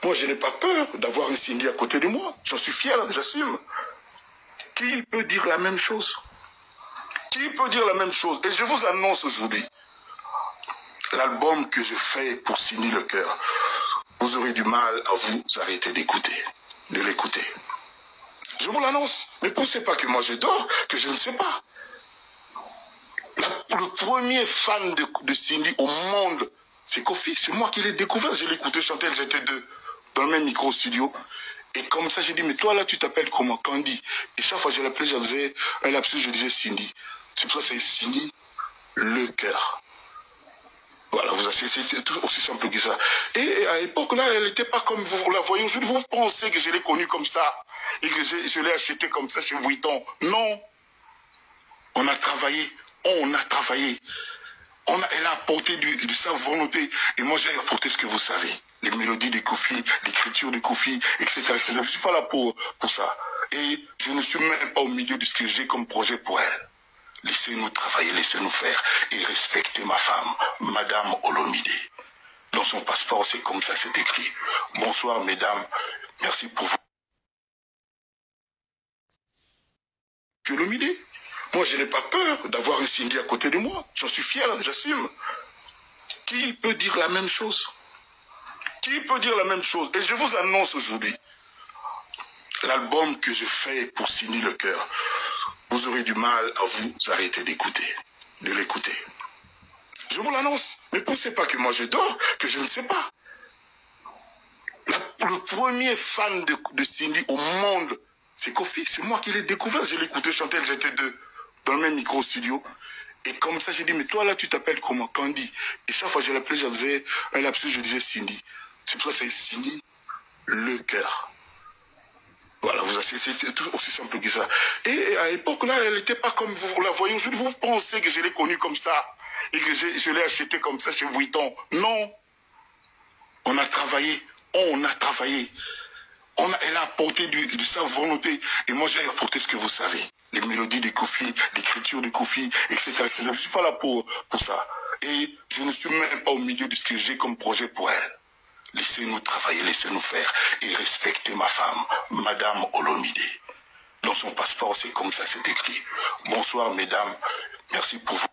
Moi, je n'ai pas peur d'avoir une Cindy à côté de moi. J'en suis fier, j'assume. Qui peut dire la même chose? Qui peut dire la même chose? Et je vous annonce aujourd'hui, l'album que je fais pour Cindy Le Cœur, vous aurez du mal à vous arrêter d'écouter, de l'écouter. Je vous l'annonce. Ne pensez pas que moi je dors, que je ne sais pas. Le premier fan de Cindy au monde, c'est Kofi. C'est moi qui l'ai découvert. Je l'ai écouté chanter, elles étaient deux, dans le même micro-studio. Et comme ça, j'ai dit, mais toi là, tu t'appelles comment? Candy. Et chaque fois que je l'appelais, je faisais un lapsus, je disais Cindy. C'est pour ça que c'est Cindy Le Cœur. Voilà, c'est tout aussi simple que ça. Et à l'époque, là, elle n'était pas comme vous la voyez aujourd'hui. Vous pensez que je l'ai connue comme ça et que je l'ai achetée comme ça chez Vuitton. Non. On a travaillé. Elle a apporté de sa volonté. Et moi, j'ai apporté ce que vous savez. Les mélodies de Kofi, l'écriture de Kofi, etc. Je ne suis pas là pour ça. Et je ne suis même pas au milieu de ce que j'ai comme projet pour elle. Laissez-nous travailler, laissez-nous faire et respectez ma femme, Madame Olomide. Dans son passeport, c'est comme ça, c'est écrit. Bonsoir, mesdames. Merci pour vous. Olomide, moi, je n'ai pas peur d'avoir une Cindy à côté de moi. J'en suis fier, j'assume. Qui peut dire la même chose? Qui peut dire la même chose? Et je vous annonce aujourd'hui, l'album que je fais pour Cindy Le Cœur, vous aurez du mal à vous arrêter d'écouter, de l'écouter. Je vous l'annonce. Ne pensez pas que moi je dors, que je ne sais pas. Le premier fan de Cindy au monde, c'est Kofi. C'est moi qui l'ai découvert. Je l'ai écouté chanter, elles étaient deux, dans le même micro-studio. Et comme ça, j'ai dit, mais toi là, tu t'appelles comment? Candy. Et chaque fois que je l'appelais, je faisais un lapsus, je disais Cindy. C'est pour ça que c'est Cindy Le Cœur. Voilà, c'est tout aussi simple que ça. Et à l'époque, là, elle n'était pas comme vous la voyez aujourd'hui. Vous pensez que je l'ai connue comme ça et que je l'ai achetée comme ça chez Vuitton. Non. On a travaillé. Elle a apporté de sa volonté. Et moi, j'ai apporté ce que vous savez. Les mélodies de Kofi, l'écriture de Kofi, etc. Je ne suis pas là pour ça. Et je ne suis même pas au milieu de ce que j'ai comme projet pour elle. Laissez-nous travailler, laissez-nous faire et respectez ma femme, Madame Olomide. Dans son passeport, c'est comme ça, c'est écrit. Bonsoir, mesdames. Merci pour vous.